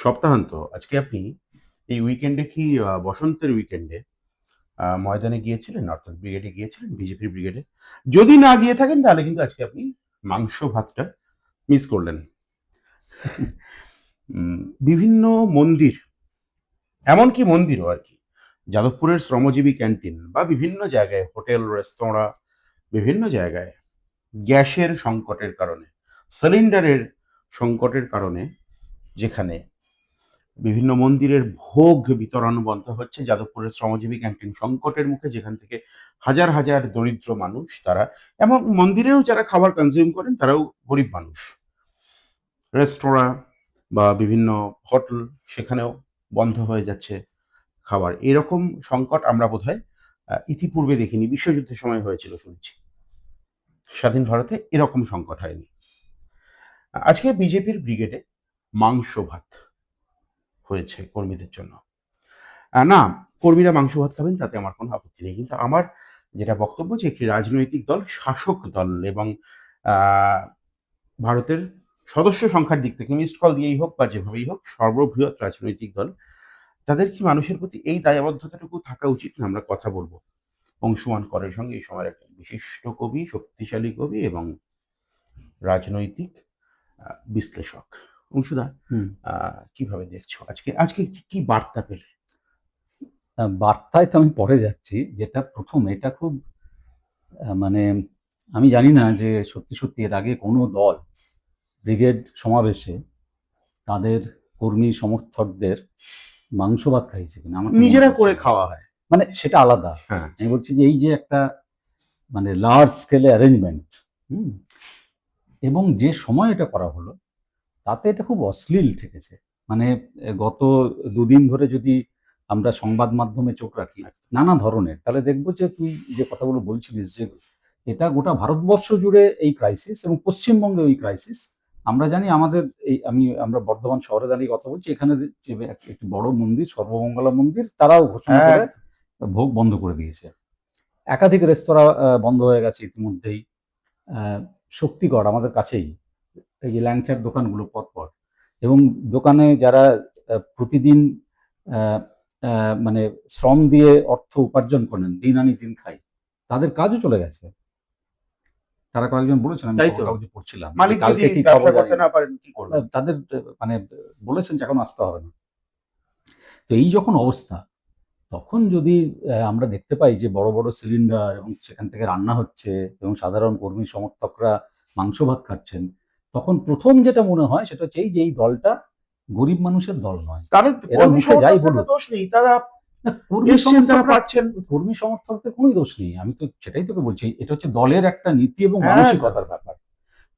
সপ্তাহান্ত আজকে আপনি এই উইকেন্ডে কি বসন্তের উইকেন্ডে ময়দানে গিয়েছিলেন, অর্থাৎ ব্রিগেডে গিয়েছিলেন, বিজেপির ব্রিগেডে? যদি না গিয়ে থাকেন তাহলে কিন্তু আজকে আপনি মাংস ভাতটা মিস করলেন। বিভিন্ন মন্দির, এমনকি মন্দিরও আর কি, যাদবপুরের শ্রমজীবী ক্যান্টিন বা বিভিন্ন জায়গায় হোটেল রেস্তোরাঁ, বিভিন্ন জায়গায় গ্যাসের সংকটের কারণে, সিলিন্ডারের সংকটের কারণে, যেখানে বিভিন্ন মন্দিরের ভোগ বিতরণ বন্ধ হচ্ছে, যাদবপুরের শ্রমজীবী ক্যান্টিন সংকটের মুখে, যেখান থেকে হাজার হাজার দরিদ্র মানুষ, তারা এবং মন্দিরেও যারা খাবার কনজিউম করেন তারাও গরিব মানুষ, রেস্তোরাঁ বা বিভিন্ন হোটেল, সেখানেও বন্ধ হয়ে যাচ্ছে খাবার। এরকম সংকট আমরা বোধহয় ইতিপূর্বে দেখিনি। বিশ্বযুদ্ধের সময় হয়েছিল শুনছি, স্বাধীন ভারতে এরকম সংকট হয়নি। আজকে বিজেপির ব্রিগেডে মাংস ভাত হয়েছে কর্মীদের জন্য। না, কর্মীরা মাংস ভাত খাবেন তাতে আমার কোনো আপত্তি নেই, কিন্তু আমার যেটা বক্তব্য যে একটি রাজনৈতিক দল, শাসক দল এবং ভারতের সদস্য সংখ্যার দিক থেকে মিসড কল দিয়েই হোক বা যেভাবেই হোক সর্ববৃহৎ রাজনৈতিক দল, তাদের কি মানুষের প্রতি এই দায়বদ্ধতাটুকু থাকা উচিত না? আমরা কথা বলবো অংশুমান করের সঙ্গে, এই সময়ের একটা বিশিষ্ট কবি, শক্তিশালী কবি এবং রাজনৈতিক বিশ্লেষক। অংশুদা, কিভাবে দেখছো আজকে আজকে কি বার্তা পেলে? বার্তায় তো আমি পরে যাচ্ছি। যেটা প্রথম, এটা খুব মানে আমি জানি না যে সত্যি সত্যি এর আগে কোনো দল ব্রিগেড সমাবেশে তাদের কর্মী সমর্থকদের মাংস ভাত খাইছে কিনা। আমার নিজেরা করে খাওয়া হয়, মানে সেটা আলাদা। হ্যাঁ, আমি বলছি যে এই যে একটা মানে লার্জ স্কেলে অ্যারেঞ্জমেন্ট, এবং যে সময় এটা করা হলো, তাতে এটা খুব অশ্লীল ঠেকেছে। মানে গত দুদিন ধরে যদি আমরা সংবাদ মাধ্যমে চোখ রাখি নানা ধরনের, তাহলে দেখবো যে তুই যে কথাগুলো বলছিলিস যে এটা গোটা ভারতবর্ষ জুড়ে এই ক্রাইসিস এবং পশ্চিমবঙ্গে ওই ক্রাইসিস। আমরা জানি আমাদের আমরা বর্ধমান শহরে দাঁড়িয়ে কথা বলছি, এখানে যে একটি বড় মন্দির, সর্বমঙ্গলা মন্দির, তারাও ঘোষণা করে ভোগ বন্ধ করে দিয়েছে। একাধিক রেস্তোরাঁ বন্ধ হয়ে গেছে ইতিমধ্যেই। শক্তিগড় আমাদের কাছেই, এই যে ল্যাংচার দোকানগুলো পরপর, এবং দোকানে যারা প্রতিদিন মানে শ্রম দিয়ে অর্থ উপার্জন করেন, দিন আনি দিন খাই, তাদের কাজও চলে গেছে। তারা কয়েকজন বলেছেন, আমি কাগজে পড়ছিলাম, কালকে কি খবর করতে না পারেন কি করবে, তাদের মানে বলেছেন যে এখন আসতে হবে না। তো এই যখন অবস্থা, তখন যদি আমরা দেখতে পাই যে বড় বড় সিলিন্ডার এবং সেখান থেকে রান্না হচ্ছে এবং সাধারণ কর্মী সমর্থকরা মাংস ভাত খাচ্ছেন, তখন প্রথম যেটা মনে হয় সেটা হচ্ছে এই যে এই দলটা গরিব মানুষের দল নয়। এরা মুখে যাই বলুন, দোষ নেই, তারা কর্মী সমর্থকদের কোনো দোষ নেই। আমি তো সেটাই তোকে বলছি, এটা হচ্ছে দলের একটা নীতি এবং মানসিকতার ব্যাপার।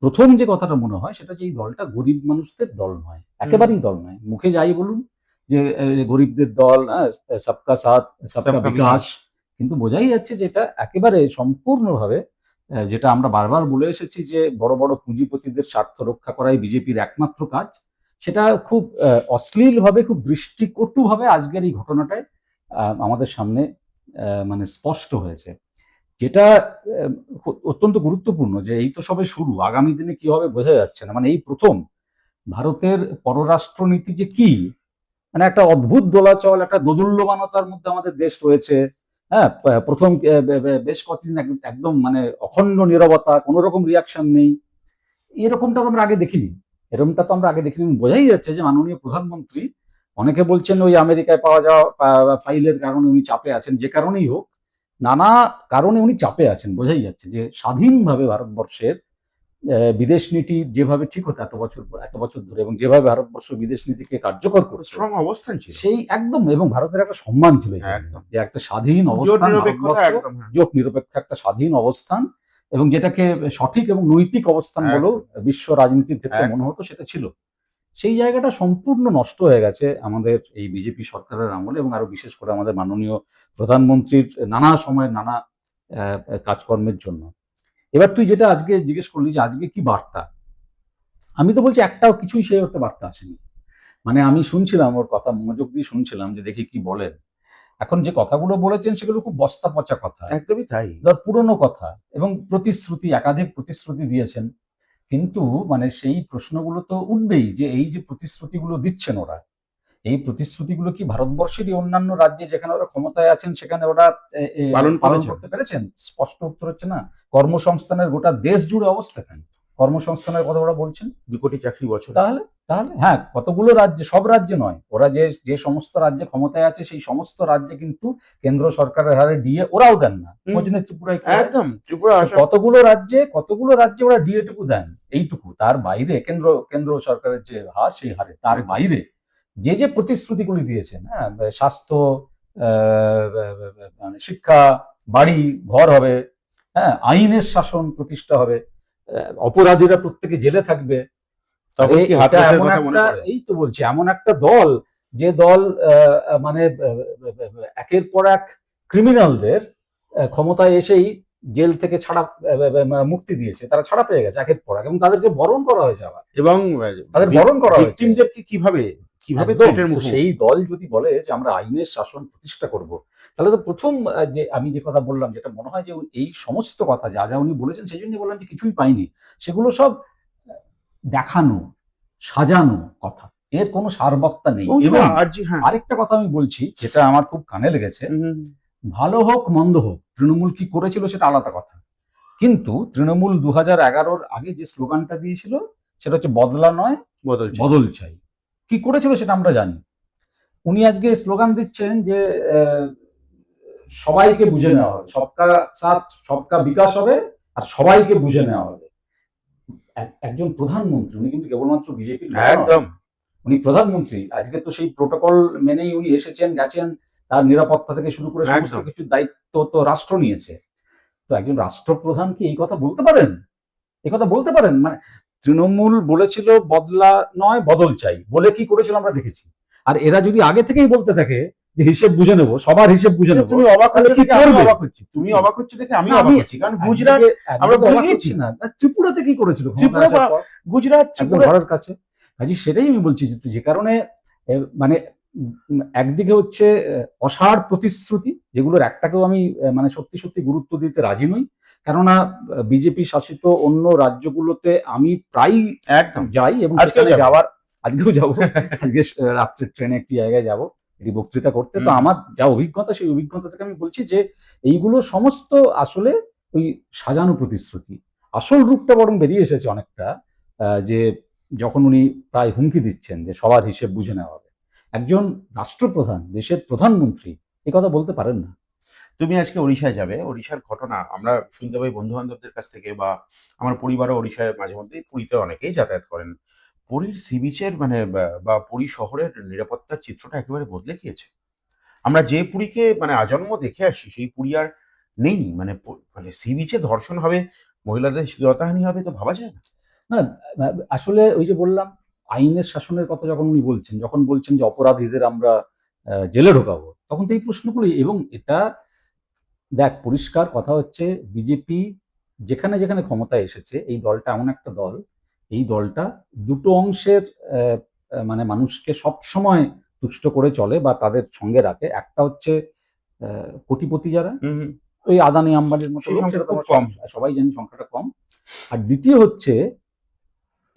প্রথম যে কথাটা মনে হয় সেটা যে এই দলটা গরিব মানুষদের দল নয়, একেবারেই দল নয়। মুখে যাই বলুন যে গরিবদের দল, সবকা সাথ সবকা বিকাশ, কিন্তু বোঝাই যাচ্ছে যে এটা একেবারে সম্পূর্ণভাবে, যেটা আমরা বারবার বলে এসেছি যে বড় বড় পুঁজিপতিদের স্বার্থ রক্ষা করাই বিজেপির একমাত্র কাজ, সেটা খুব অশ্লীলভাবে, খুব দৃষ্টিকটুভাবে আজকের এই ঘটনাটায় আমাদের সামনে মানে স্পষ্ট হয়েছে। যেটা অত্যন্ত গুরুত্বপূর্ণ যে এই তো সবে শুরু, আগামী দিনে কি হবে বোঝা যাচ্ছে না। মানে এই প্রথম ভারতের পররাষ্ট্রনীতি যে কি, মানে একটা অদ্ভুত দোলাচল, একটা দোদুল্যমানতার মধ্যে আমাদের দেশ রয়েছে। হ্যাঁ, প্রথম বেশ কতদিন একদম মানে অখণ্ড নীরবতা, কোনো রকম রিয়াকশন নেই। এরকমটা তো আমরা আগে দেখিনি। এরকমটা তো আমরা আগে দেখিনি। বোঝাই যাচ্ছে যে মাননীয় প্রধানমন্ত্রী, অনেকে বলছেন ওই আমেরিকায় পাওয়া যাওয়া ফাইলের কারণে উনি চাপে আছেন, যে কারণেই হোক, নানা কারণে উনি চাপে আছেন। বোঝাই যাচ্ছে যে স্বাধীনভাবে ভারতবর্ষের বিদেশ নীতি যেভাবে ঠিক হতো এত বছর ধরে, এবং যেভাবে ভারতবর্ষ বিদেশ নীতিকে কার্যকর করছে, স্ট্রং অবস্থান ছিল সেই একদম, এবং ভারতের একটা সম্মান ছিল যে একটা স্বাধীন অবস্থান, জোট নিরপেক্ষ একটা স্বাধীন অবস্থান, এবং যেটাকে সঠিক এবং নৈতিক অবস্থান বলেও বিশ্ব রাজনীতির ক্ষেত্রে মনে হতো, সেটা ছিল। সেই জায়গাটা সম্পূর্ণ নষ্ট হয়ে গেছে আমাদের এই বিজেপি সরকারের আমলে, এবং আরো বিশেষ করে আমাদের মাননীয় প্রধানমন্ত্রীর নানা সময়ের নানা কাজকর্মের জন্য। এবার তুই যেটা আজকে জিজ্ঞেস করলি যে আজকে কি বার্তা, আমি তো বলছি একটাও কিছুই সেই অর্থে বার্তা আসেনি। মানে আমি শুনছিলাম ওর কথা, মনোযোগ দিয়ে শুনছিলাম যে দেখি কি বলেন। এখন যে কথাগুলো বলেছেন সেগুলো খুব বস্তা পচা কথা, একদমই তাই, পুরনো কথা, এবং প্রতিশ্রুতি, একাধিক প্রতিশ্রুতি দিয়েছেন। কিন্তু মানে সেই প্রশ্নগুলো তো উঠবেই যে এই যে প্রতিশ্রুতিগুলো দিচ্ছেন ওরা, এই প্রতিশ্রুতিগুলো কি ভারতবর্ষেরই অন্যান্য রাজ্যে যেখানে ওরা ক্ষমতায় আছেন সেখানে ওরা পালন পালন করেছেন। করতে পেরেছেন? স্পষ্ট উত্তর হচ্ছে না। কর্মসংস্থানের গোটা দেশ জুড়ে অবস্থা কেন? কর্মসংস্থানের কথা ওরা বলছেন। 2 কোটি চাকরি বছরে। তাহলে তাহলে হ্যাঁ, কতগুলো রাজ্যে, সব রাজ্যে নয়, ওরা যে যে সমস্ত রাজ্যে ক্ষমতায় আছে সেই সমস্ত রাজ্যে কিন্তু কেন্দ্র সরকারের হারে ডিএ ওরাও দেন না। হুম। খোঁজ নেই ত্রিপুরায় কি হয়? একদম ত্রিপুরা, তো আসাম। কতগুলো রাজ্যে ওরা ডিএ টুকু দেন, এইটুকু। তার বাইরে কেন্দ্র সরকারের যে হার সেই হারে, তার একদম। বাইরে যে যে প্রতিশ্রুতিগুলি দিয়েছেন, হ্যাঁ, স্বাস্থ্য, মানে শিক্ষা, বাড়ি ঘর হবে, হ্যাঁ, আইনের শাসন প্রতিষ্ঠা হবে, অপরাধীরা প্রত্যেকে জেলে থাকবে। তখন কি এটা হাতরাসের এমন কথা মনে একটা, পড়ে? এই তো বলছি, এমন একটা দল, যে দল মানে একের পর এক ক্রিমিনালদের ক্ষমতায় এসেই জেল থেকে ছাড়া, মুক্তি দিয়েছে, তারা ছাড়া পেয়ে গেছে একের পর এক, এবং তাদেরকে বরণ করা হয়েছে আবার, এবং তাদের বরণ করা হয়েছে। ভিকটিমদেরকে কিভাবে একদম। থ্রেটের তো মুখে সেই দল যদি বলে যে আমরা আইনের শাসন প্রতিষ্ঠা করব, তাহলে তো প্রথম যে আমি যে কথা বললাম, যেটা মনে হয় যে এই সমস্ত কথা যা যা উনি বলেছেন, সেই জন্যই বললাম যে কিছুই পাইনি, সেগুলো সব দেখানো, সাজানো কথা, এর কোনো সারবত্তা নেই। এবং হ্যাঁ। আরেকটা কথা আমি বলছি, যেটা আমার খুব কানে লেগেছে, হুম, ভালো হোক মন্দ হোক, তৃণমূল কি করেছিল সেটা আলাদা কথা, কিন্তু তৃণমূল 2011-র আগে যে স্লোগানটা দিয়েছিল সেটা হচ্ছে বদলা নয়, বদল চাই। বদল চাই। কি করেছিল সেটা আমরা জানি। উনি আজকে স্লোগান দিচ্ছেন যে আহ, সবাইকে বুঝে নেওয়া হবে, সবকা সাথ সবকা বিকাশ হবে, আর সবাইকে বুঝে নেওয়া হবে। একজন প্রধানমন্ত্রী, উনি কিন্তু কেবলমাত্র বিজেপির নন। একদম। উনি প্রধানমন্ত্রী, আজকে তো সেই প্রোটোকল মেনেই উনি এসেছেন গেছেন, তার নিরাপত্তা থেকে শুরু করে সমস্ত একদম। কিছুর দায়িত্ব তো রাষ্ট্র নিয়েছে। তো একজন রাষ্ট্রপ্রধান কি এই কথা বলতে পারেন? এই কথা বলতে পারেন? মানে তৃণমূল বলেছিল বদলা নয় বদল চাই, বলে কি করেছিল আমরা দেখেছি। আর এরা যদি আগে থেকেই বলতে থাকে যে হিসেব বুঝে নেবো, সবার হিসেব বুঝে নেবো, তুমি অবাক তাহলে হচ্ছ কি দেখে আমি করবে? অবাক হচ্ছি, তুমি অবাক হচ্ছ দেখে আমি না, অবাক হচ্ছি, কারণ গুজরাট আমরা একদিকে ভুলে অবাক গেছি। হচ্ছি না। ত্রিপুরাতে কি করেছিল ত্রিপুরা ক্ষমতায় আসার পর? গুজরাট একদম ত্রিপুরা। ঘরের কাছে। কাজে সেটাই আমি বলছি, যে কারণে মানে একদিকে হচ্ছে অসাড় প্রতিশ্রুতি, যেগুলোর একটাকেও আমি মানে সত্যি সত্যি গুরুত্ব দিতে রাজি নই। কেননা বিজেপি শাসিত অন্য রাজ্যগুলোতে আমি প্রায় একদম। যাই, এবং আজকেও সেখানে যাবে। যাওয়ার, আজকেও যাবো, আজকে রাত্রে ট্রেনে একটি জায়গায় যাব এটি বক্তৃতা করতে। তো আমার যা অভিজ্ঞতা, সেই অভিজ্ঞতা থেকে আমি বলছি যে এইগুলো সমস্ত আসলে ওই সাজানো প্রতিশ্রুতি। আসল রূপটা বরং বেরিয়ে এসেছে অনেকটা, যে যখন উনি প্রায় হুমকি দিচ্ছেন যে সবার হিসেব বুঝে নেওয়া হবে। একজন রাষ্ট্রপ্রধান, দেশের প্রধানমন্ত্রী এই কথা বলতে পারেন না। তুমি আজকে ওড়িশায় যাবে, ওড়িশার ঘটনা আমরা শুনতে পাই বন্ধু বান্ধবদের কাছ থেকে, বা আমার পরিবারও ওড়িশায় মাঝে মধ্যেই, পুরীতে অনেকেই যাতায়াত করেন। পুরীর সি বিচের মানে বা পুরী শহরের নিরাপত্তার চিত্রটা একেবারে বদলে গিয়েছে। আমরা যে পুরীকে মানে আজন্ম দেখে আসি, সেই পুরী আর নেই। মানে মানে সি বিচে ধর্ষণ হবে, মহিলাদের শ্লীলতাহানি হবে, তো ভাবা যায় না। না, আসলে ওই যে বললাম, আইনের শাসনের কথা যখন উনি বলছেন, যখন বলছেন যে অপরাধীদের আমরা জেলে ঢোকাবো, তখন তো এই প্রশ্নগুলি। এবং এটা দেখ, পরিষ্কার কথা হচ্ছে, বিজেপি যেখানে যেখানে ক্ষমতায় এসেছে, এই দলটা এমন একটা দল, এই দলটা দুটো অংশের মানে মানুষকে সব সময় তুষ্ট করে চলে বা তাদের সঙ্গে রাখে। একটা হচ্ছে কোটিপতি যারা, হুম, হুম। ওই আদানি আম্বানির মতো সেই লোক, সংখ্যা সেটা তো খুব আমরা কম। সবাই জানি সংখ্যাটা কম। আর দ্বিতীয় হচ্ছে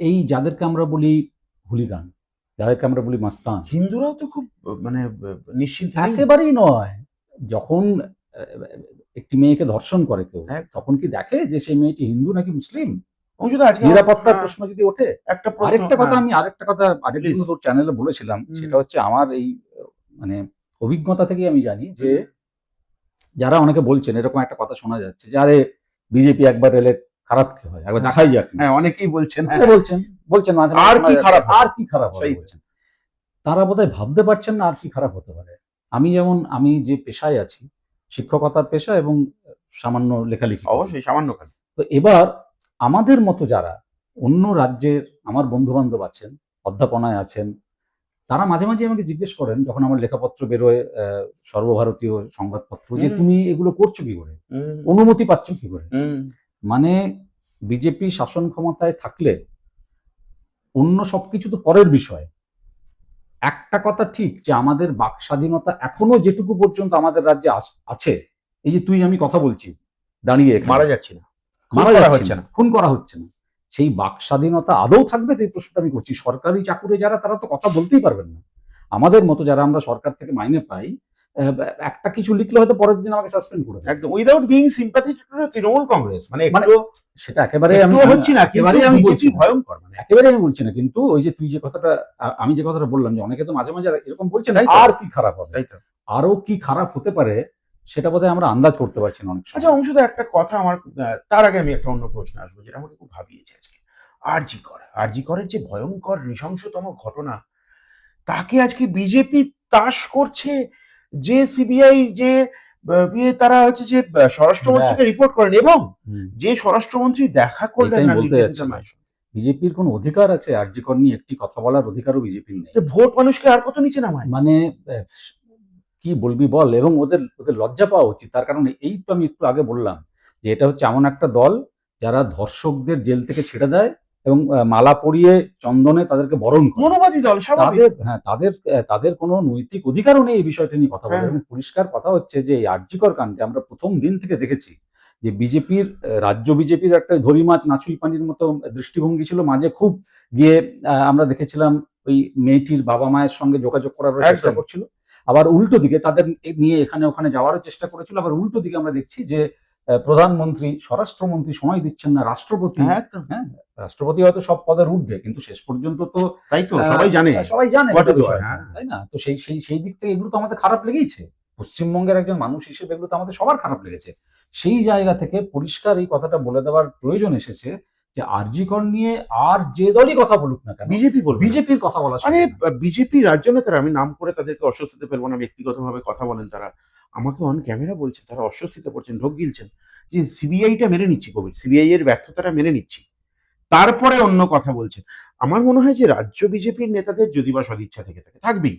এই যাদেরকে আমরা বলি হুলিগান, যাদেরকে আমরা বলি মাস্তান। হিন্দুরাও তো খুব মানে নিশ্চিন্ত নেই। একেবারেই নয়। যখন একটি মেয়েকে ধর্ষণ করে কেউ, একদম। তখন কি দেখে যে সেই মেয়েটি হিন্দু নাকি মুসলিম? এবং শুধু আজকে নিরাপত্তার প্রশ্ন যদি ওঠে। একটা প্রশ্ন, আরেকটা কথা আরেকদিন প্লিজ। তোর চ্যানেলে বলেছিলাম, সেটা হচ্ছে আমার এই মানে অভিজ্ঞতা থেকে আমি জানি যে যারা অনেকে বলছেন, এরকম একটা কথা শোনা যাচ্ছে যে আরে বিজেপি একবার এলে খারাপ কি হয়, একবার দেখাই যাক না। হ্যাঁ, অনেকেই বলছেন। বলছেন মাঝে মাঝে আর শোনা কি যাচ্ছে, খারাপ হবে? আর কি খারাপ হবে সেই বলছেন। তারা বোধহয় ভাবতে পারছেন না আর কি খারাপ হতে পারে। আমি যে পেশায় আছি, শিক্ষকতার পেশা, এবং সামান্য লেখালেখি করি। অবশ্যই সামান্য কাজ। তো এবার আমাদের মতো যারা অন্য রাজ্যের, আমার বন্ধু বান্ধব আছেন, অধ্যাপনায় আছেন, তারা মাঝে মাঝে আমাকে জিজ্ঞেস করেন, যখন আমার লেখাপত্র বেরোয় সর্বভারতীয় সংবাদপত্র, যে তুমি এগুলো করছো কি করে, অনুমতি পাচ্ছ কি করে? মানে বিজেপি শাসন ক্ষমতায় থাকলে অন্য সবকিছু তো পরের বিষয়। একটা কথা ঠিক, যে আমাদের বাক স্বাধীনতা এখনো যেটুকু পর্যন্ত আমাদের রাজ্যে আছে, এই যে তুই আমি কথা বলছি দাঁড়িয়ে এখানে, মারা যাচ্ছে না, মারা যাচ্ছে না, খুন করা হচ্ছে না, সেই বাক স্বাধীনতা আদৌ থাকবে? তো এই প্রশ্নটা আমি করছি। সরকারি চাকুরে যারা, তারা তো কথা বলতেই পারবেন না। আমাদের মতো যারা আমরা সরকার থেকে মাইনে পাই, একটা কিছু লিখলে হয়তো পরের দিন আমাকে সাসপেন্ড করে দেয়। একদম without being sympathetic two Trinamool Congress, মানে মানে একটু সেটা একেবারে আমি হচ্ছি না, একেবারেই কিন্তু আমি বিজেপি বলছি না। ভয়ঙ্কর, মানে একেবারে আমি বলছি না, কিন্তু ওই যে তুই যে কথাটা আমি যে কথাটা বললাম যে অনেকে তো মাঝে মাঝে এরকম বলছেন তাই তো। আর কি খারাপ হবে, তাই তো। আরো কি খারাপ হতে পারে সেটা বোধহয় আমরা আন্দাজ করতে পারছি না অনেক আচ্ছা সময়। অংশুদা, একটা কথা আমার তার আগে আমি একটা অন্য প্রশ্ন আসবো যেটা আমাকে খুব ভাবিয়েছে আজকে। আরজি করের যে ভয়ঙ্কর নৃশংসতম ঘটনা, তাকে আজকে বিজেপি তাস করছে, যে সিবিআই যে তারা হচ্ছে যে স্বরাষ্ট্রমন্ত্রীকে দেখ, রিপোর্ট করেন, এবং হুম, যে স্বরাষ্ট্রমন্ত্রী দেখা করলেন এটাই না বলতে নির্যাতিতা যাচ্ছিলাম, মায়ের সঙ্গে। বিজেপির কোনো অধিকার আছে আরজি কর নিয়ে একটি কথা বলার অধিকারও বিজেপির নেই। যে ভোট মানুষকে আর কত নিচে নামায়। মানে আহ, কি বলবি বল, এবং ওদের ওদের লজ্জা পাওয়া উচিত। তার কারণ এই তো আমি একটু আগে বললাম যে এটা হচ্ছে এমন একটা দল যারা ধর্ষকদের জেল থেকে ছেড়ে দেয় এবং মালা পরিয়ে চন্দনে তাদেরকে বরণ করে। মনোবাদী দল, স্বাভাবিক। তাদের কোনো নৈতিক অধিকারও নেই এই বিষয়টা নিয়ে কথা বলে। হ্যাঁ, এবং পরিষ্কার কথা হচ্ছে যে এই আরজিকর কাণ্ডে আমরা প্রথম দিন থেকে দেখেছি যে বিজেপির, রাজ্য বিজেপির একটা ধরি মাছ নাছুই পানির মতো দৃষ্টিভঙ্গি ছিল। মাঝে খুব গিয়ে আমরা দেখেছিলাম ওই মেয়েটির বাবা মায়ের সঙ্গে যোগাযোগ করার চেষ্টা একদম। করছিল, আবার উল্টো দিকে তাদের নিয়ে এখানে ওখানে যাওয়ারও চেষ্টা করেছিল। আবার উল্টো দিকে আমরা দেখছি যে প্রধানমন্ত্রী, স্বরাষ্ট্রমন্ত্রী সময় দিচ্ছেন না, রাষ্ট্রপতি, হ্যাঁ, একদম। হ্যাঁ, রাষ্ট্রপতি হয়তো সব পদের ঊর্ধ্বে, কিন্তু শেষ পর্যন্ত তো তাই তো, সবাই জানে সবাই জানে হোয়াট গোটা ইজ হোয়াট। বিষয়টা, তাই না? তো সেই সেই সেই দিক থেকে এগুলো তো আমাদের খারাপ লেগেইছে। পশ্চিমবঙ্গের একজন মানুষ হিসেবে এগুলো তো আমাদের সবার খারাপ লেগেছে। সেই জায়গা থেকে পরিষ্কার এই কথাটা বলে দেওয়ার প্রয়োজন এসেছে যে আরজি কর নিয়ে আর যে দলই কথা বলুক না কেন, বিজেপি বলবে না। বিজেপির কথা বলা মানে চলবে না। বিজেপি রাজ্য নেতারা, আমি নাম করে তাদেরকে অস্বস্তিতে ফেলবো না, ব্যক্তিগতভাবে কথা বলেন তারা, আমাকে অন ক্যামেরা বলছে তারা অস্বস্তিতে পড়ছেন, ঢোক গিলছেন যে সিবিআইটা মেনে নিচ্ছি, কোভিড সিবিআই এর ব্যর্থতাটা মেনে নিচ্ছি, তারপরে অন্য কথা বলছেন। আমার মনে হয় যে রাজ্য বিজেপির নেতাদের যদি বা সদিচ্ছা থেকে থাকে, থাকবেই,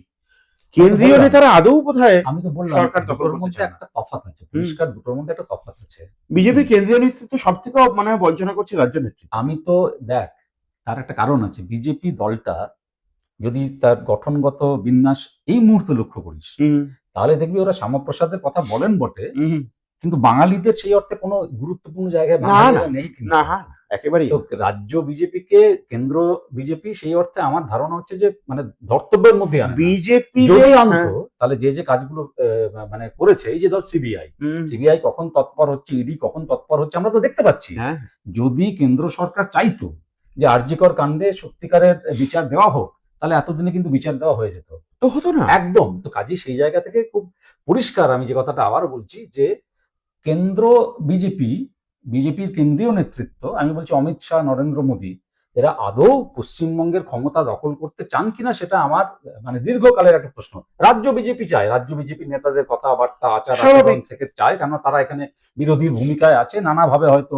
কেন্দ্রীয় বললাম, নেতারা আদৌ বোধহয় আমি তো বললাম সরকার দখল দুটোর করতে মধ্যে চান না। একটা তফাৎ আছে, পরিষ্কার দুটোর মধ্যে একটা তফাৎ আছে। বিজেপির কেন্দ্রীয় নেতৃত্ব সব থেকে মানে বঞ্চনা করছে রাজ্য নেতৃত্ব। আমি তো দেখ, তার একটা কারণ আছে। বিজেপি দলটা যদি তার গঠনগত বিন্যাস এই মুহূর্তে লক্ষ্য করিস, হুম তাহলে দেখবি ওরা শ্যামাপ্রসাদের কথা বলেন বটে, হুম। কিন্তু বাঙালিদের সেই অর্থে কোনো গুরুত্বপূর্ণ জায়গায় না বাঙালিরা না নেই কিন্তু। না, হ্যাঁ, একেবারেই তো না। রাজ্য বিজেপিকে কেন্দ্র বিজেপি সেই অর্থে আমার ধারণা হচ্ছে যে মানে ধর্তব্যের মধ্যে আনে না। বিজেপি যদি হ্যাঁ। আনতো তাহলে যে যে কাজগুলো মানে করেছে, এই যে ধর সিবিআই, হুম, সিবিআই কখন তৎপর হচ্ছে, ইডি কখন তৎপর হচ্ছে আমরা তো দেখতে পাচ্ছি। হ্যাঁ। যদি কেন্দ্র সরকার চাইতো যে আরজিকর কাণ্ডে সত্যিকারের বিচার দেওয়া হোক, তাহলে এতদিনে কিন্তু বিচার দেওয়া হয়ে যেত তো হতো না। একদম। তো কাজে সেই জায়গা থেকে খুব পরিষ্কার আমি যে কথাটা আবারও বলছি যে কেন্দ্র বিজেপি, বিজেপির কেন্দ্রীয় নেতৃত্ব, আমি বলছি অমিত শাহ, নরেন্দ্র মোদী, এরা আদৌ পশ্চিমবঙ্গের ক্ষমতা দখল করতে চান কিনা সেটা আমার মানে দীর্ঘকালের একটা প্রশ্ন। রাজ্য বিজেপি চায়, রাজ্য বিজেপির নেতাদের কথাবার্তা আচার আচরণ স্বাভাবিক। থেকে চায়, কেননা তারা এখানে বিরোধীর ভূমিকায় আছে নানাভাবে হয়তো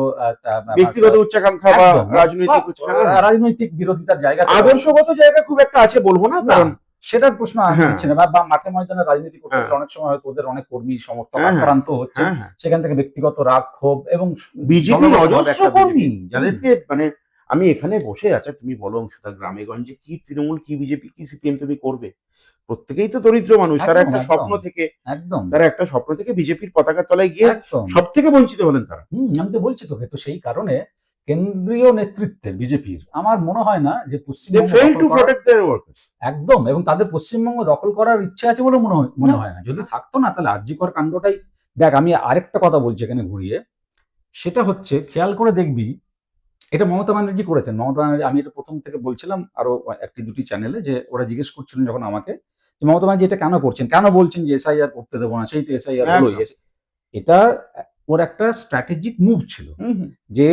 ব্যক্তিগত উচ্চাকাঙ্ক্ষা বা একদম রাজনৈতিক হ্যাঁ। রাজনৈতিক বিরোধিতার জায়গা থেকে আদর্শগত জায়গা খুব একটা আছে বলবো না, না, কারণ সেটার প্রশ্ন আমি হ্যাঁ দিচ্ছি না। বা মাঠে ময়দানে রাজনীতি করতে হ্যাঁ গেলে অনেক সময় হয়তো ওদের অনেক কর্মী সমর্থক হ্যাঁ হ্যাঁ আক্রান্ত হচ্ছেন, হ্যাঁ হ্যাঁ। সেখান থেকে ব্যক্তিগত রাগ ক্ষোভ এবং বিজেপির দলগতভাবে অজস্র একটা কর্মী বিজেপি। যাদেরকে মানে আমি এখানে বসে আছে, তুমি বলো অংশুদা, গ্রামে গঞ্জে কি তৃণমূল, কি বিজেপি, কি সিপিএম তুমি করবে, প্রত্যেকেই তো দরিদ্র মানুষ, তারা একদম একটা একদম স্বপ্ন থেকে, একদম বিজেপির পতাকার তলায় গিয়ে একদম। সব থেকে বঞ্চিত হলেন তারা। আমি তো বলছি তোকে, তো সেই কারণে কেন্দ্রীয় নেতৃত্বের বিজেপির আমার মনে হয় না যে দে পশ্চিমবঙ্গ ফেল দখল টু করার প্রোটেক্ট দেয়ার ওয়ার্কার্স। একদম, এবং তাদের পশ্চিমবঙ্গ দখল করার ইচ্ছে আছে বলে মনে হয় না। যদি থাকতো না তাহলে আরজিকর কাণ্ডটাই। দেখ, আমি আরেকটা কথা বলছি এখানে ঘুরিয়ে, সেটা হচ্ছে খেয়াল করে দেখবি, এটা মমতা ব্যানার্জি করেছেন। মমতা ব্যানার্জি, আমি এটা প্রথম থেকে বলছিলাম আরো একটি দুটি চ্যানেলে, যে ওরা জিজ্ঞেস করছিলেন যখন আমাকে যে মমতা ব্যানার্জি এটা কেন করছেন, কেন বলছেন যে এসআইআর করতে দেবো না, সেই তো এসআইআর হলোই। একদম। এটা ওর একটা স্ট্র্যাটেজিক মুভ ছিল হুম হুম। যে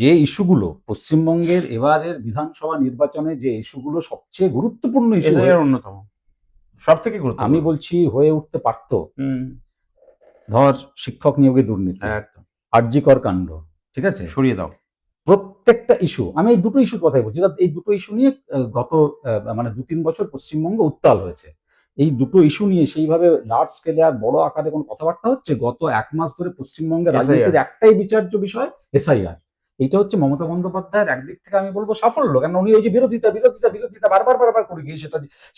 যে ইস্যুগুলো পশ্চিমবঙ্গের এবারের বিধানসভা নির্বাচনে, যে ইস্যুগুলো সবচেয়ে গুরুত্বপূর্ণ ইস্যু এসআইআর অন্যতম, সব থেকে আমি গুরুত্বপূর্ণ। বলছি হয়ে উঠতে পারতো। হুম। ধর শিক্ষক নিয়োগে দুর্নীতি, একদম। আরজিকর কাণ্ড, ঠিক আছে, সরিয়ে দাও। প্রত্যেকটা ইস্যু, আমি এই দুটো ইস্যুর কথাই বলছি। এই দুটো ইস্যু নিয়ে গত মানে ২-৩ বছর পশ্চিমবঙ্গ উত্তাল হয়েছে। এই দুটো ইস্যু নিয়ে সেইভাবে লার্জ স্কেলে আর বড় আকারে কোনো কথাবার্তা হচ্ছে। গত ১ মাস ধরে পশ্চিমবঙ্গের এসআইআর। রাজনীতির একটাই বিচার্য বিষয় এসআইআর। এইটা হচ্ছে মমতা বন্দ্যোপাধ্যায়ের একদিক থেকে আমি বলব সাফল্য। কেন উনি ওই যে বিরোধিতা, বিরোধিতা, বিরোধিতা বারবার করে গিয়ে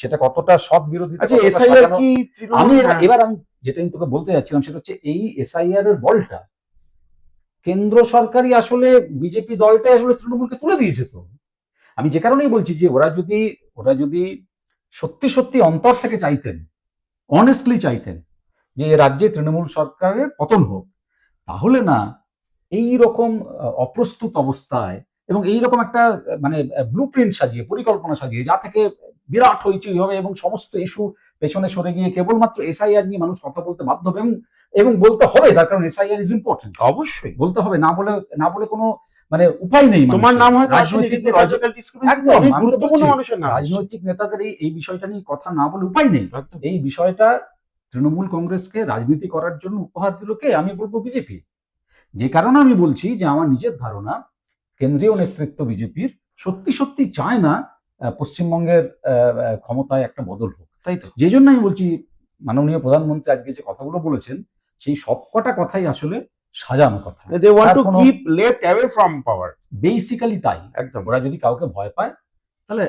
সেটা কতটা সৎ বিরোধিতা, আচ্ছা, কতটা এসআইআর সাজানো। কি আমি তৃণমূল? হ্যাঁ। এবার আমি যেটা আমি তোকে বলতে যাচ্ছিলাম সেটা হচ্ছে এই এসআইআর এর বলটা কেন্দ্র সরকারই আসলে, বিজেপি দলটাই আসলে তৃণমূলকে তুলে দিয়েছে তো। আমি যে কারণেই বলছি যে ওরা যদি সত্যি সত্যি অন্তর থেকে চাইতেন, অনেস্টলি চাইতেন যে এ রাজ্যে তৃণমূল সরকারের পতন হোক, তাহলে না এই রকম অপ্রস্তুত অবস্থায় এবং এই রকম একটা মানে ব্লু প্রিন্ট সাজিয়ে, পরিকল্পনা সাজিয়ে, যা থেকে বিরাট হইচই হবে এবং সমস্ত ইস্যু পেছনে সরে গিয়ে কেবলমাত্র এসআইআর নিয়ে মানুষ কথা বলতে বাধ্য হবে, এবং বলতে হবে, তার কারণ এসআইআর ইজ ইম্পর্টেন্ট, অবশ্যই বলতে হবে, না বলে কোনো মানে উপায় নেই তোমার মানুষের। নাম হয়তো আসেনি, রাজনৈতিক কিন্তু নেতাদের, লজিক্যাল ডিসক্রিপেন্সি একদম অনেক আমি তো গুরুত্বপূর্ণ বলছি, মানুষের নাম আসছে। রাজনৈতিক নেতাদের এই বিষয়টা নিয়ে কথা না বলে উপায় নেই। একদম। এই বিষয়টা তৃণমূল কংগ্রেসকে রাজনীতি করার জন্য উপহার দিল কে? আমি বলবো বিজেপি। যে কারণে আমি বলছি যে আমার নিজের ধারণা কেন্দ্রীয় নেতৃত্ব বিজেপির সত্যি সত্যি চায় না পশ্চিমবঙ্গের ক্ষমতায় একটা বদল হোক। তাই তো, যে জন্য আমি বলছি মাননীয় প্রধানমন্ত্রী আজকে যে কথাগুলো বলেছেন সেই সবকটা কথাই আসলে সাজানো কথা। দে ওয়ান্ট তার টু কোনো keep left away from power. Basically তাই। একদম। ওরা যদি কাউকে ভয় পায় তাহলে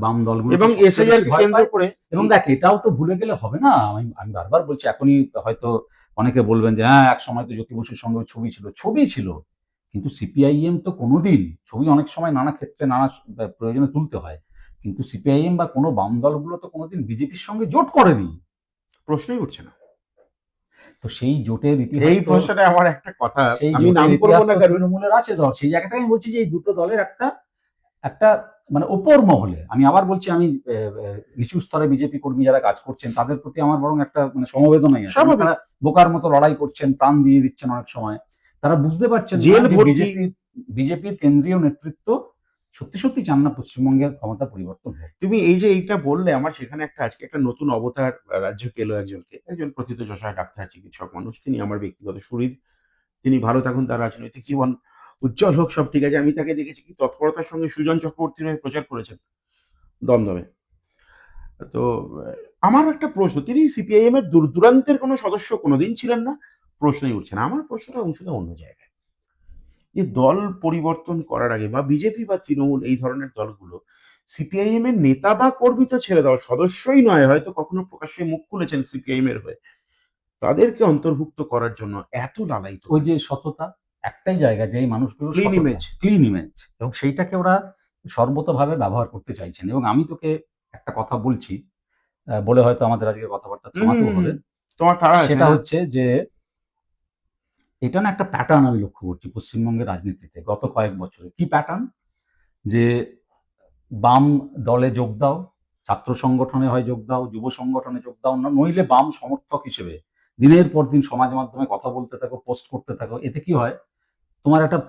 বাম দলগুলো এবং এসআইআর কে ভয় কেন্দ্র পায়। করে এবং দেখ, এটাও তো ভুলে গেলে হবে না। আমি বারবার বলছি, এখনই হয়তো অনেকে বলবেন যে হ্যাঁ এক সময় তো জ্যোতি বসুর সঙ্গে ছবি ছিল, ছবি ছিল, কিন্তু সিপিআইএম তো কোনোদিন, ছবি অনেক সময় নানা ক্ষেত্রে নানা প্রয়োজনে তুলতে হয়, কিন্তু সিপিআইএম বা কোনো বাম দলগুলো তো কোনোদিন বিজেপির সঙ্গে জোট করেনি। প্রশ্নই উঠছে না। তো সেই জোটের ইতিহাস এই তো, প্রশ্নে আমার একটা কথা, সেই আমি নাম জোটের করবো ইতিহাস না তো কারণ তৃণমূলের আছে। তো সেই জায়গা থেকে আমি বলছি যে এই দুটো দলের একটা একটা মানে ওপর মহলে, আমি আবার বলছি, আমি নিচু স্তরে বিজেপি কর্মী যারা কাজ করছেন তাদের প্রতি আমার বরং একটা মানে সমবেদনাই আছে। এবং স্বাভাবিক। তারা বোকার মতো লড়াই করছেন, প্রাণ দিয়ে দিচ্ছেন অনেক সময়। তারা বুঝতে পারছেন না জেল যে ভর্তি। বিজেপির কেন্দ্রীয় নেতৃত্ব সত্যি সত্যি চান না পশ্চিমবঙ্গের ক্ষমতা পরিবর্তন হোক। তুমি এই যে এইটা বললে, আমার সেখানে একটা আজকে একটা নতুন অবতার রাজ্য পেলো একজনকে, একজন প্রথিতযশা ডাক্তার চিকিৎসক মানুষ, তিনি আমার ব্যক্তিগত সুহৃদ। তিনি ভালো থাকুন, তার রাজনৈতিক জীবন উজ্জ্বল হোক, সব ঠিক আছে। আমি তাকে দেখেছি কি তৎপরতার সঙ্গে সুজন চক্রবর্তীর হয়ে প্রচার করেছেন দমদমে। তো আমার একটা প্রশ্ন, তিনি সিপিআইএম এর দূর দূরান্তের কোনো সদস্য কোনোদিন ছিলেন না, প্রশ্নই উঠছে না। আমার প্রশ্নটা অংশটা অন্য জায়গায়, যে দল পরিবর্তন করার আগে বা বিজেপি বা তৃণমূল এই ধরনের দলগুলো সিপিআইএম এর নেতা বা কর্মী তো ছেড়ে দাও, সদস্যই নয়, হয়তো কখনো প্রকাশ্যে মুখ খুলেছেন সিপিআইএম এর হয়ে, তাদেরকে অন্তর্ভুক্ত করার জন্য এত লালায়িত ওই যে সততা, একটাই জায়গা যে এই মানুষগুলো ক্লিন ইমেজ। ক্লিন ইমেজ, এবং সেইটাকে ওরা সর্বতভাবে ব্যবহার করতে চাইছেন। এবং আমি তোকে একটা কথা বলছি, বলে হয়তো আমাদের আজকের কথাবার্তা থামাতেও হবে। তোমার তারা আছে সেটা না? হচ্ছে যে এটা না একটা প্যাটার্ন আমি লক্ষ্য করছি পশ্চিমবঙ্গের রাজনীতিতে গত কয়েক বছরে। কি প্যাটার্ন? যে বাম দলে যোগ দাও, ছাত্র সংগঠনে হয় যোগ দাও, যুব সংগঠনে যোগ দাও, নইলে বাম সমর্থক হিসেবে দিনের পর দিন সমাজ মাধ্যমে কথা বলতে থাকো, পোস্ট করতে থাকো। এতে কি হয়? তোমার একটা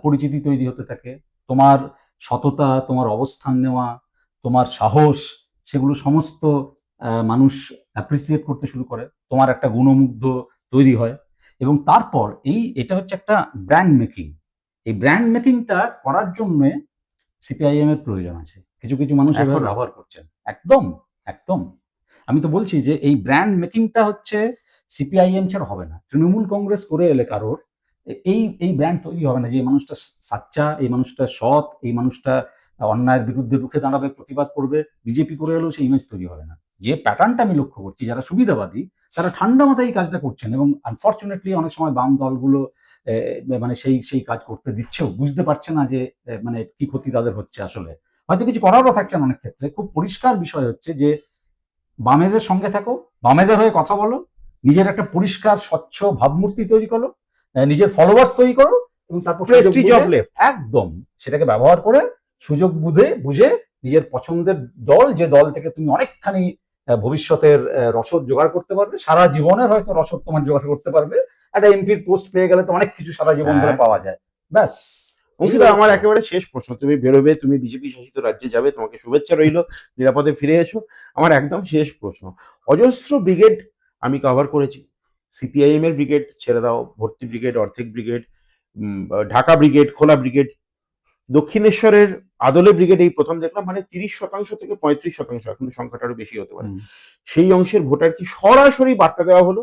পরিচিতি তৈরি হতে থাকে। তোমার সততা, তোমার অবস্থান নেওয়া, তোমার সাহস, সেগুলো সমস্ত মানুষ অ্যাপ্রিসিয়েট করতে শুরু করে। তোমার একটা গুণমুগ্ধ তৈরি হয়। এবং তারপর এটা হচ্ছে একটা ব্র্যান্ড মেকিং। এই ব্র্যান্ড মেকিংটা করার জন্যে সিপিআইএম এর প্রয়োজন আছে। কিছু, কিছু মানুষ এভাবে এখনো ব্যবহার করছেন। একদম, একদম। আমি তো বলছি যে এই ব্র্যান্ড মেকিংটা হচ্ছে সিপিআইএম ছাড়া হবে না। তৃণমূল কংগ্রেস করে এলে কারোর এই ব্র্যান্ড তৈরি হবে না যে এই মানুষটা সাচ্চা, এই মানুষটা সৎ, এই মানুষটা অন্যায়ের বিরুদ্ধে রুখে দাঁড়াবে, প্রতিবাদ করবে। বিজেপি করে এলেও সেই ইমেজ তৈরি হবে না। যে প্যাটার্নটা আমি লক্ষ্য করছি, যারা সুবিধাবাদী তারা ঠান্ডা মাথায় এই কাজটা করছেন, এবং আনফরচুনেটলি অনেক সময় বাম দলগুলো মানে সেই কাজ করতে দিচ্ছেও, বুঝতে পারছে না যে মানে কি ক্ষতি তাদের হচ্ছে আসলে। হয়তো কিছু করারও থাকছে না অনেক ক্ষেত্রে। খুব পরিষ্কার বিষয় হচ্ছে যে বামেদের সঙ্গে থাকো, বামেদের হয়ে কথা বলো, নিজের একটা পরিষ্কার স্বচ্ছ ভাবমূর্তি তৈরি করো, নিজের ফলোয়ার্স তৈরি করো, এবং তারপর প্রেস্টিজ অফ লেফট। একদম সেটাকে ব্যবহার করে সুযোগ বুঝে নিজের পছন্দের দল, যে দল থেকে তুমি অনেকখানি ভবিষ্যতের রসদ জোগাড় করতে পারবে, সারা জীবনের হয়তো রসদ তোমার জোগাড় করতে পারবে। একটা এমপির পোস্ট পেয়ে গেলে তো অনেক কিছু সারা জীবন ধরে হ্যাঁ। পাওয়া যায়। ব্যাস। অংশুদা, আমার একেবারে শেষ প্রশ্ন, তুমি বেরোবে, তুমি বিজেপি শাসিত রাজ্যে যাবে, তোমাকে শুভেচ্ছা রইল, নিরাপদে ফিরে এসো। আমার একদম শেষ প্রশ্ন, অজস্র ব্রিগেড আমি কভার করেছি, সিপিআইএম এর ব্রিগেড ছেড়ে দাও, ভর্তি ব্রিগেড, অর্ধেক ব্রিগেড, ঢাকা ব্রিগেড, খোলা ব্রিগেড, দক্ষিণেশ্বরের আদলে ব্রিগেড এই প্রথম দেখলাম, মানে 30% থেকে 35%, এখন সংখ্যাটা আরো বেশি হতে পারে, সেই অংশের ভোটার কি সরাসরি বার্তা দেওয়া হলো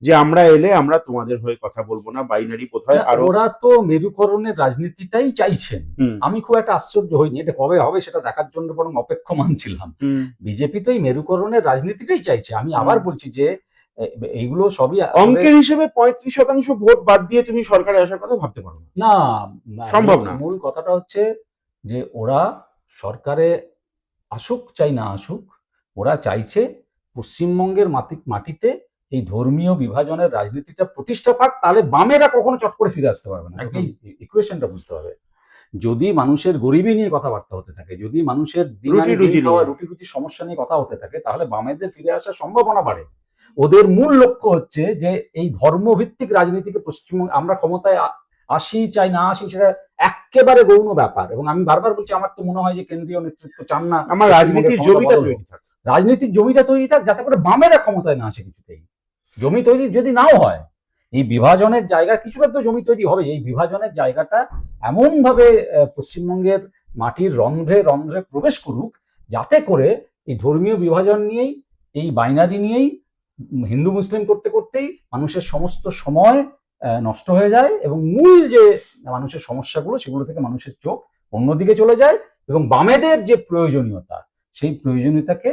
যে আমরা এলে আমরা তোমাদের হয়ে কথা বলবো না, বাইনারি বোধহয় আরো। ওরা তো মেরুকরণের রাজনীতিটাই চাইছেন। আমি খুব একটা আশ্চর্য হইনি, এটা কবে হবে সেটা দেখার জন্য বরং অপেক্ষমান ছিলাম। বিজেপি তো এই মেরুকরণের রাজনীতিটাই চাইছে। আমি আবার বলছি যে এইগুলো সবই অঙ্কের হিসেবে 35% ভোট বাদ দিয়ে তুমি সরকারে আসার কথা ভাবতে পারো না। সম্ভব না। মূল কথাটা হচ্ছে যে ওরা সরকারে আসুক চাই না আসুক, ওরা চাইছে পশ্চিমবঙ্গের মাটিতে এই ধর্মীয় বিভাজনের রাজনীতিটা প্রতিষ্ঠা পাক, তাহলে বামেরা কখনো চট করে ফিরে আসতে পারবে না। তোকে একদম। ইকুয়েশনটা বুঝতে হবে। যদি মানুষের গরিবি নিয়ে কথাবার্তা হতে থাকে, যদি মানুষের দিন রুটি আনি দিন রুজি খাওয়া নিয়ে। রুটি রুটি সমস্যা নিয়ে কথা হতে থাকে, তাহলে বামেদের ফিরে আসার সম্ভাবনা বাড়ে। ওদের মূল লক্ষ্য হচ্ছে যে এই ধর্মভিত্তিক রাজনীতিকে পশ্চিমবঙ্গ, আমরা ক্ষমতায় আসি চাই না আসি সেটা একেবারে গৌণ ব্যাপার, এবং আমি বারবার বলছি আমার তো মনে হয় যে কেন্দ্রীয় নেতৃত্ব চান না আমার পশ্চিমবঙ্গের রাজনীতির ক্ষমতা জমিটা বদল হোক। তৈরি থাক। রাজনীতির জমিটা তৈরি থাক, যাতে করে বামেরা ক্ষমতায় না আসে কিছুতেই। জমি তৈরি যদি নাও হয়, এই বিভাজনের জায়গা কিছুটা তো জমি তৈরি হবে। এই বিভাজনের জায়গাটা এমন ভাবে পশ্চিমবঙ্গের মাটির রন্ধ্রে রন্ধ্রে প্রবেশ করুক, যাতে করে এই ধর্মীয় বিভাজন নিয়েই, এই বাইনারি নিয়েই, হিন্দু মুসলিম করতে করতেই মানুষের সমস্ত সময় নষ্ট হয়ে যায়, এবং মূল যে মানুষের সমস্যাগুলো সেগুলো থেকে মানুষের চোখ অন্যদিকে চলে যায়, এবং বামেদের যে প্রয়োজনীয়তা, সেই প্রয়োজনীয়তাকে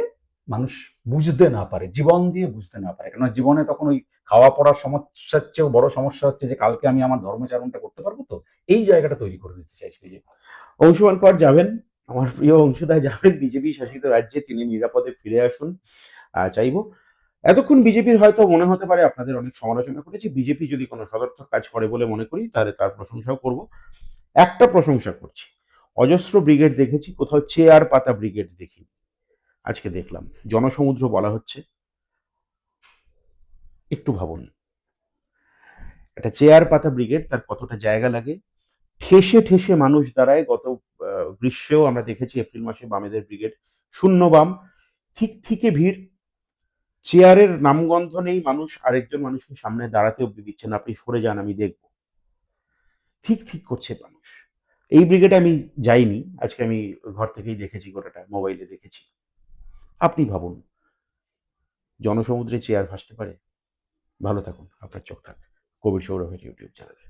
মানুষ বুঝতে না পারে, জীবন দিয়ে বুঝতে না পারে। কেননা জীবনে তখন ওই খাওয়া পড়ার সমস্যার চেয়েও বড় সমস্যা হচ্ছে যে কালকে আমি আমার ধর্মচারণটা করতে পারবো তো, এই জায়গাটা তৈরি করে দিতে চাইছে বিজেপি। অংশুমান কর যাবেন, আমার প্রিয় অংশুদা যাবেন বিজেপি শাসিত রাজ্যে, তিনি নিরাপদে ফিরে আসুন চাইবো। এতক্ষণ বিজেপির হয়তো মনে হতে পারে আপনাদের অনেক সমালোচনা করেছি, বিজেপি যদি কোনো সদর্থক কাজ করে বলে মনে করি তাহলে তার প্রশংসাও করব। একটা প্রশংসা করছি, অজস্র ব্রিগেড দেখেছি, কোথাও চেয়ার পাতা ব্রিগেড দেখি, আজকে দেখলাম জনসমুদ্র বলা হচ্ছে। একটু ভাবুন, একটা চেয়ার পাতা ব্রিগেড তার কতটা জায়গা লাগে, ঠেসে ঠেসে মানুষ দাঁড়ায়। গত গ্রীষ্মেও আমরা দেখেছি এপ্রিল মাসে বামেদের ব্রিগেড, শূন্য বাম, ঠিক থেকে ভিড়, চেয়ারের নামগন্ধ নেই, মানুষ আরেকজন মানুষকে সামনে দাঁড়াতে অব্দি দিচ্ছে না, আপনি সরে যান আমি দেখব, ঠিক ঠিক করছে মানুষ। এই ব্রিগেডে আমি যাইনি, আজকে আমি ঘর থেকেই দেখেছি, গোটাটা মোবাইলে দেখেছি। আপনি ভাবুন, জনসমুদ্রে চেয়ার ভাসতে পারে? ভালো থাকুন, আপনার চোখ থাক কবির সৌরভের ইউটিউব চ্যানেলে।